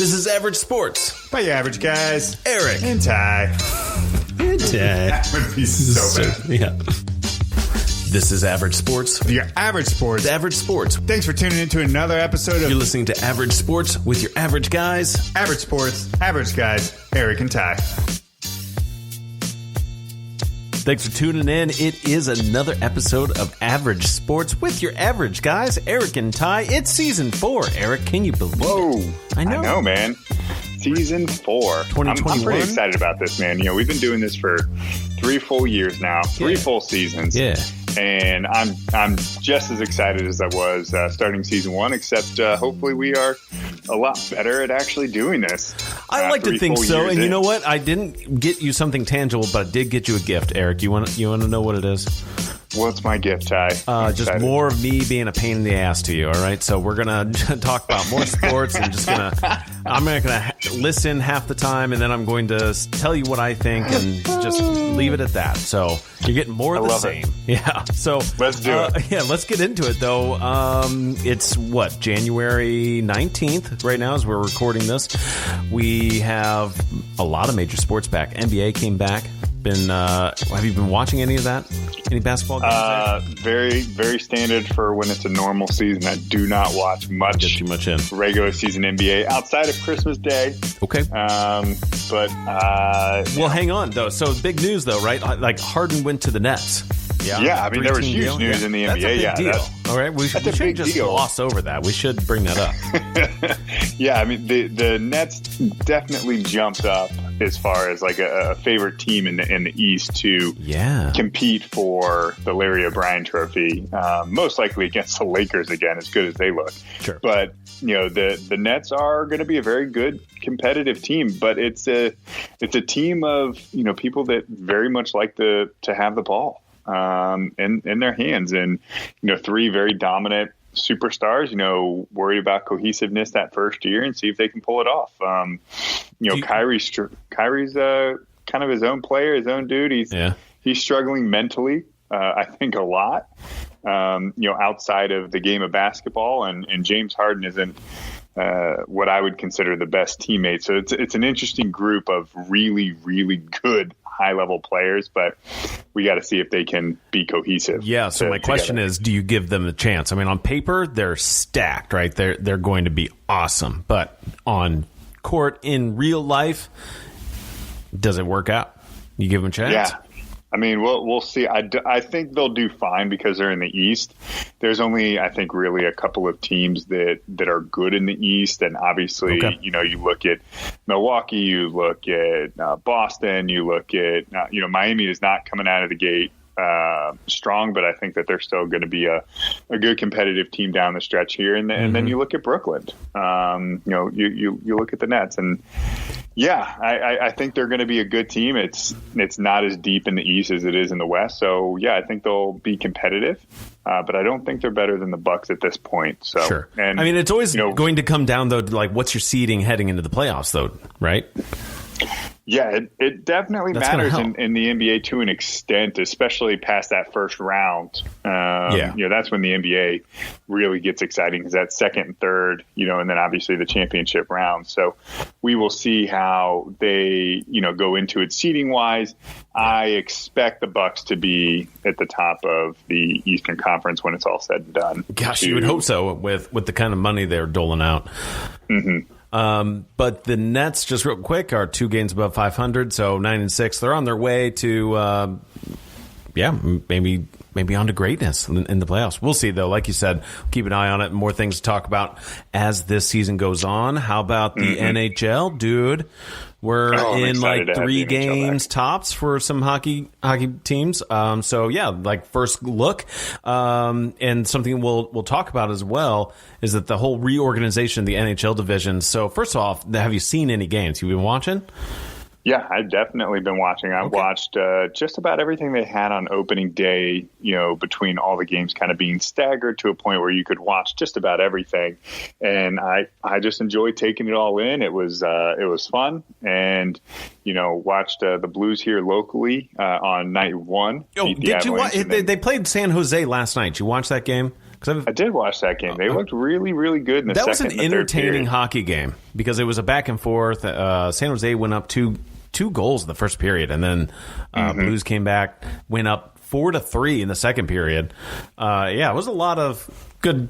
This is Average Sports. By your average guys, Eric. and Ty. That would be so bad. Yeah. This is Average Sports. Your average sports. Average Sports. Thanks for tuning into another episode You're of listening to Average Sports with your average guys. Average Sports, average guys, Eric and Ty. Thanks for tuning in. It is another episode of Average Sports with your average guys, Eric and Ty. It's season 4. Eric, can you believe it? I know, man. Season 4. 2021. I'm pretty excited about this, man. You know, we've been doing this for 3 full years now, 3 full seasons. Yeah. And I'm just as excited as I was starting season 1, except hopefully we are a lot better at actually doing this. I like to think so. And you know what? I didn't get you something tangible, but I did get you a gift, Eric. You want to know what it is? What's my gift, Ty? Just more of me being a pain in the ass to you, all right? So we're going to talk about more sports and I'm going to listen half the time, and then I'm going to tell you what I think and just leave it at that. So you're getting more of the same. Yeah. So let's do it. Yeah, let's get into it, though. It's January 19th right now as we're recording this. We have a lot of major sports back. NBA came back. Have you been watching any of that? Any basketball games? Very, very standard for when it's a normal season. I do not watch much. Get too much in regular season NBA outside of Christmas Day. Okay. Well, hang on though. So big news though, right? Like Harden went to the Nets. Yeah, I mean there was huge news in the NBA. That's a big deal. All right, we should just gloss over that. We should bring that up. Yeah, I mean the Nets definitely jumped up as far as like a favorite team in the East to compete for the Larry O'Brien Trophy, most likely against the Lakers again, as good as they look. Sure. But you know the Nets are going to be a very good competitive team, but it's a team of people that very much like to have the ball in their hands, and 3 very dominant superstars, worried about cohesiveness that first year and see if they can pull it off. Kyrie's kind of his own player, his own dude. He's struggling mentally, I think a lot, outside of the game of basketball, and James Harden isn't what I would consider the best teammate. So it's an interesting group of really, really good high-level players, but we got to see if they can be cohesive. Yeah, so my question is, do you give them a chance? I mean, on paper, they're stacked, right? They're going to be awesome. But on court, in real life, does it work out? You give them a chance? Yeah. I mean, we'll see. I think they'll do fine because they're in the East. There's only, I think, really a couple of teams that are good in the East. And obviously, you look at Milwaukee, you look at Boston, you look at, Miami is not coming out of the gate strong, but I think that they're still going to be a good competitive team down the stretch here. And then you look at Brooklyn, you look at the Nets, and I think they're going to be a good team. It's not as deep in the East as it is in the West. So I think they'll be competitive, but I don't think they're better than the Bucks at this point. So sure. And I mean, it's always going to come down though to like what's your seeding heading into the playoffs though, right? Yeah, it definitely matters in the NBA to an extent, especially past that first round. That's when the NBA really gets exciting, because that second and third, and then obviously the championship round. So we will see how they, go into it seeding wise. I expect the Bucks to be at the top of the Eastern Conference when it's all said and done. Gosh, you would hope so with the kind of money they're doling out. Mm-hmm. But the Nets, just real quick, are 2 games above 500, so 9-6. They're on their way to, maybe on to greatness in the playoffs. We'll see, though. Like you said, keep an eye on it. More things to talk about as this season goes on. How about the NHL, dude? We're in like 3 games tops for some hockey teams. First look, and something we'll talk about as well is that the whole reorganization of the NHL division. So first off, have you seen any games? You've been watching? Yeah, I've definitely been watching. I watched just about everything they had on opening day, between all the games kind of being staggered to a point where you could watch just about everything. And I just enjoyed taking it all in. It was fun. And, watched the Blues here locally on night 1. Oh, did you watch? They played San Jose last night. Did you watch that game? I did watch that game. They looked really, really good in the second and third period. That was an entertaining hockey game because it was a back and forth. San Jose went up two goals in the first period, and then Blues came back, went up 4-3 in the second period. It was a lot of good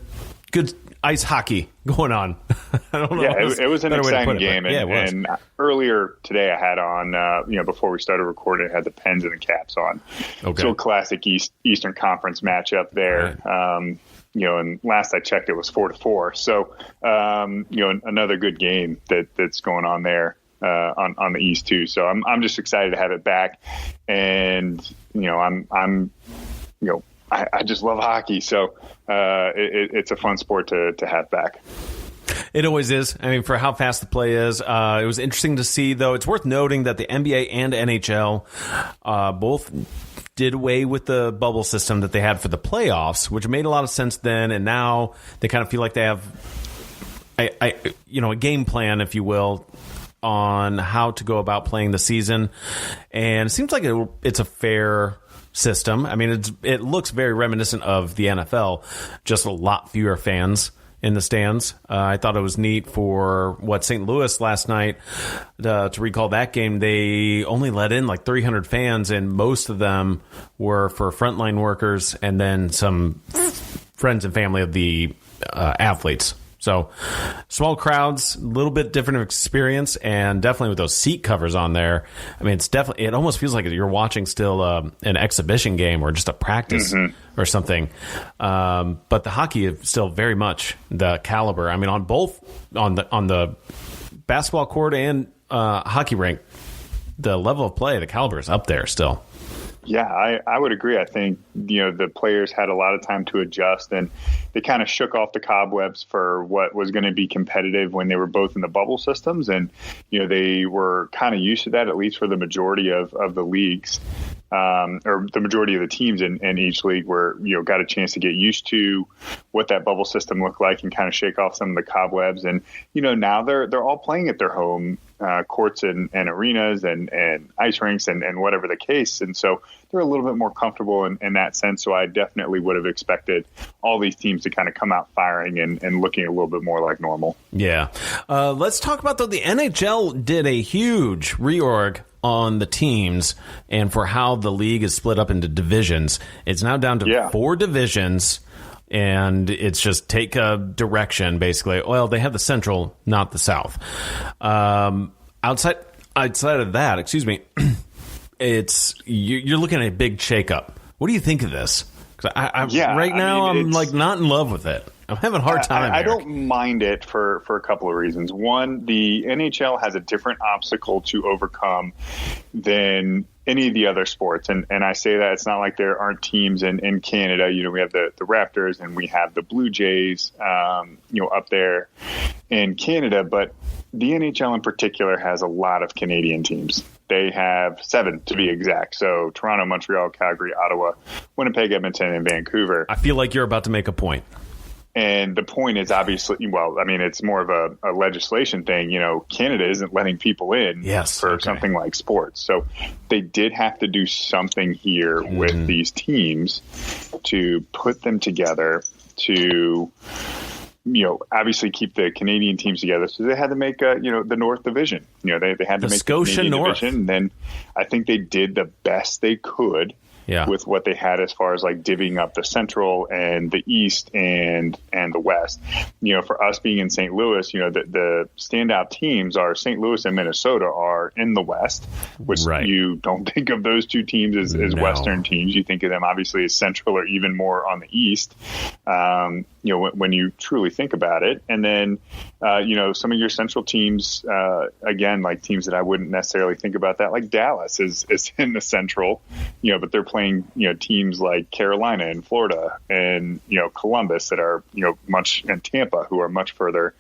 ice hockey going on. I don't know. Yeah, it was an exciting game. It and earlier today I had on, before we started recording, I had the Pens and the Caps on. Okay. So a classic Eastern Conference matchup there. Right. And last I checked, it was 4-4. So, another good game that's going on there on the East too. So I'm just excited to have it back. And, I just love hockey, so it's a fun sport to have back. It always is. I mean, for how fast the play is. It was interesting to see, though. It's worth noting that the NBA and NHL both did away with the bubble system that they had for the playoffs, which made a lot of sense then, and now they kind of feel like they have a game plan, if you will, on how to go about playing the season. And it seems like it's a fair system. I mean, it looks very reminiscent of the NFL, just a lot fewer fans in the stands. I thought it was neat for St. Louis last night, to recall that game. They only let in like 300 fans, and most of them were for frontline workers and then some friends and family of the athletes. So small crowds, a little bit different of experience, and definitely with those seat covers on there. I mean, it almost feels like you're watching still an exhibition game or just a practice or something. But the hockey is still very much the caliber. I mean, on the basketball court and hockey rink, the level of play, the caliber is up there still. Yeah, I would agree. I think, the players had a lot of time to adjust, and they kind of shook off the cobwebs for what was going to be competitive when they were both in the bubble systems. And, they were kind of used to that, at least for the majority of the leagues, or the majority of the teams in each league were, got a chance to get used to what that bubble system looked like and kind of shake off some of the cobwebs. And, now they're all playing at their home courts and arenas and ice rinks and whatever the case. And so they're a little bit more comfortable in that sense. So I definitely would have expected all these teams to kind of come out firing and looking a little bit more like normal. Yeah. Let's talk about, though, the NHL did a huge reorg on the teams and for how the league is split up into divisions. It's now down to 4 divisions. And it's just take a direction, basically. Well, they have the Central, not the South. Outside of that, excuse me, you're looking at a big shakeup. What do you think of this? Right now, I'm like not in love with it. I'm having a hard time. I don't mind it for a couple of reasons. One, the NHL has a different obstacle to overcome than any of the other sports. And I say that it's not like there aren't teams in Canada. We have the Raptors and we have the Blue Jays, up there in Canada. But the NHL in particular has a lot of Canadian teams. They have 7 to be exact. So Toronto, Montreal, Calgary, Ottawa, Winnipeg, Edmonton, and Vancouver. I feel like you're about to make a point. And the point is obviously, it's more of a legislation thing. Canada isn't letting people in for something like sports. So they did have to do something here with these teams to put them together to, obviously keep the Canadian teams together. So they had to make, the North Division. They had to make Scotia the Canadian North Division. And then I think they did the best they could. With what they had as far as like divvying up the Central and the East and the West. For us being in St. Louis, the standout teams are St. Louis and Minnesota are in the West, which you don't think of those two teams as Western teams. You think of them obviously as Central or even more on the East, when you truly think about it. And then, some of your Central teams, again, like teams that I wouldn't necessarily think about that, like Dallas is in the Central, but they're playing, teams like Carolina and Florida and, Columbus that are, and Tampa, who are much further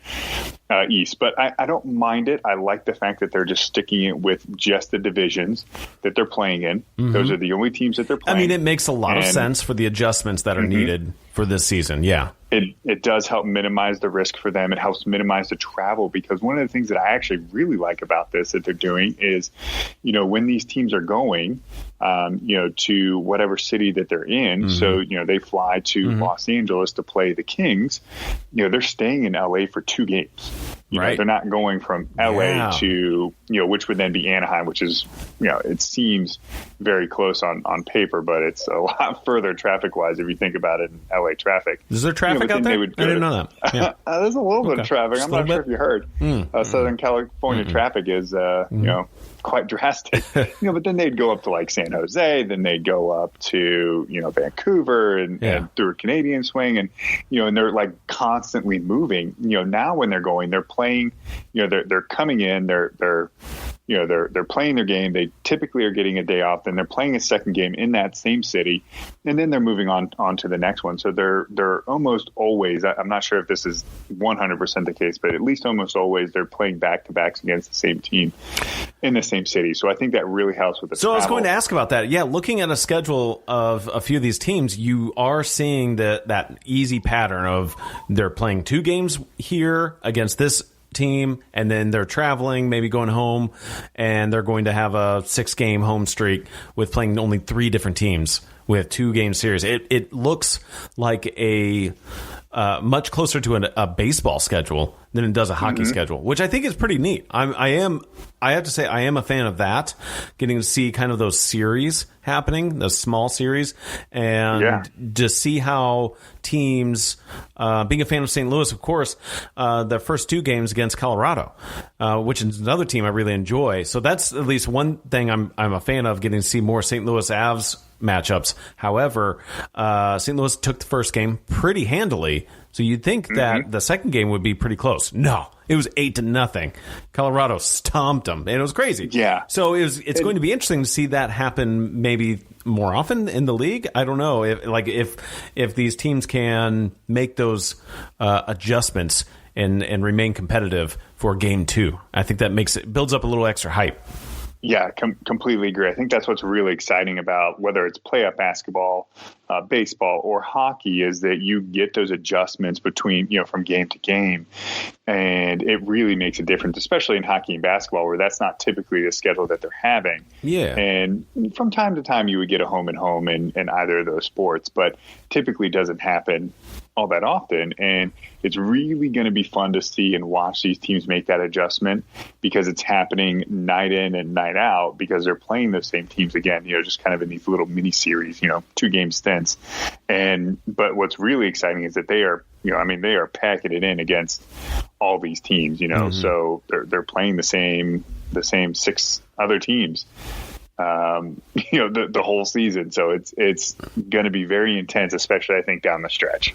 east. But I don't mind it. I like the fact that they're just sticking it with just the divisions that they're playing in. Mm-hmm. Those are the only teams that they're playing. I mean, it makes a lot of sense for the adjustments that are needed for this season. Yeah. It it does help minimize the risk for them. It helps minimize the travel, because one of the things that I actually really like about this that they're doing is, when these teams are going, to whatever city that they're in. So, they fly to Los Angeles to play the Kings. They're staying in LA for 2 games. They're not going from LA to, which would then be Anaheim, which is, it seems very close on paper, but it's a lot further traffic wise if you think about it in LA traffic. Is there traffic out there? I didn't know that. Yeah. There's a little bit of traffic. I'm not sure if you heard. Southern California traffic is, quite drastic, but then they'd go up to like San Jose, then they'd go up to, Vancouver and through a Canadian swing. And, and they're like constantly moving, now when they're going, they're playing, they're coming in, they're playing their game. They typically are getting a day off, then they're playing a second game in that same city, and then they're moving on to the next one. So they're almost always, I'm not sure if this is 100% the case, but at least almost always they're playing back-to-backs against the same team in the same city. So I think that really helps with the travel. I was going to ask about that. Yeah, looking at a schedule of a few of these teams, you are seeing that easy pattern of they're playing 2 games here against this team, and then they're traveling, maybe going home, and they're going to have a 6-game home streak with playing only 3 different teams with 2-game series. It looks like a much closer to a baseball schedule than it does a hockey schedule, which I think is pretty neat. I have to say, I am a fan of that, getting to see kind of those series happening, those small series, and to see how teams, being a fan of St. Louis, of course, their first 2 games against Colorado, which is another team I really enjoy. So that's at least one thing I'm a fan of, getting to see more St. Louis Avs matchups. However, St. Louis took the first game pretty handily, so you'd think that the second game would be pretty close. No, it was 8-0. Colorado stomped them, and it was crazy. Yeah. So it's going to be interesting to see that happen maybe more often in the league. I don't know if these teams can make those adjustments and remain competitive for game 2. I think that builds up a little extra hype. Yeah, completely agree. I think that's what's really exciting about whether it's playoff basketball, baseball, or hockey, is that you get those adjustments between, from game to game. And it really makes a difference, especially in hockey and basketball, where that's not typically the schedule that they're having. Yeah. And from time to time, you would get a home and home in either of those sports, but typically doesn't happen all that often. And it's really going to be fun to see and watch these teams make that adjustment, because it's happening night in and night out, because they're playing those same teams again, just kind of in these little mini series, 2-game stints. But what's really exciting is that they are, they are packing it in against all these teams, so they're playing the same 6 other teams, the whole season. So it's going to be very intense, especially I think down the stretch.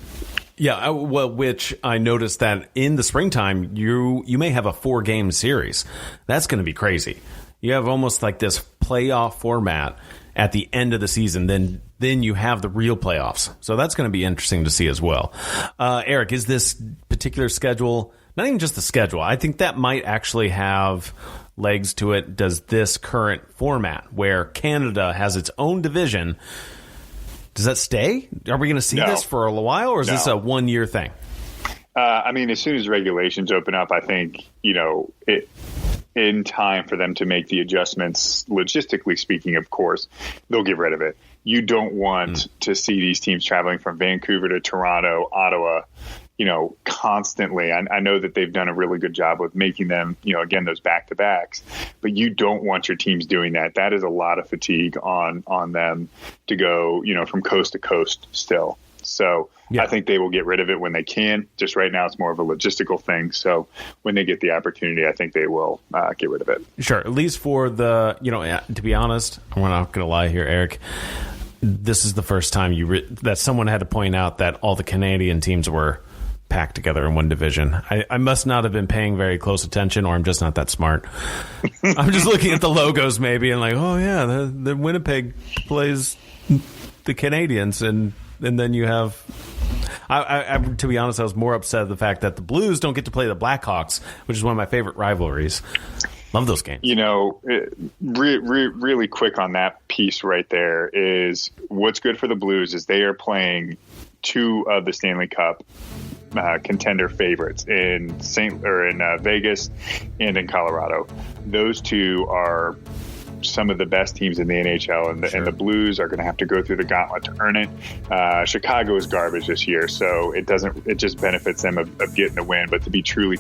Yeah, well, which I noticed that in the springtime, you may have a 4-game series. That's going to be crazy. You have almost like this playoff format at the end of the season. Then you have the real playoffs. So that's going to be interesting to see as well. Eric, is this particular schedule, not even just the schedule, I think that might actually have legs to it. Does this current format where Canada has its own division, does that stay? Are we going to see this for a while, or is this a 1-year thing? As soon as regulations open up, I think, in time for them to make the adjustments, logistically speaking, of course, they'll get rid of it. You don't want to see these teams traveling from Vancouver to Toronto, Ottawa, constantly. I know that they've done a really good job with making them, again, those back-to-backs, but you don't want your teams doing that. That is a lot of fatigue on them to go, from coast to coast still. So I think they will get rid of it when they can. Just right now, it's more of a logistical thing. So when they get the opportunity, I think they will get rid of it. Sure. At least for the, to be honest, I'm not going to lie here, Eric. This is the first time that someone had to point out that all the Canadian teams were packed together in one division. I must not have been paying very close attention, or I'm just not that smart. I'm just looking at the logos maybe and like, oh yeah, the Winnipeg plays the Canadians, and then you have. I to be honest, I was more upset at the fact that the Blues don't get to play the Blackhawks, which is one of my favorite rivalries. Love those games. Really quick on that piece right there is what's good for the Blues is they are playing 2 of the Stanley Cup contender favorites in Vegas and in Colorado. Those two are some of the best teams in the NHL, and the Blues are going to have to go through the gauntlet to earn it. Chicago is garbage this year, so it just benefits them of getting the win. But to be truly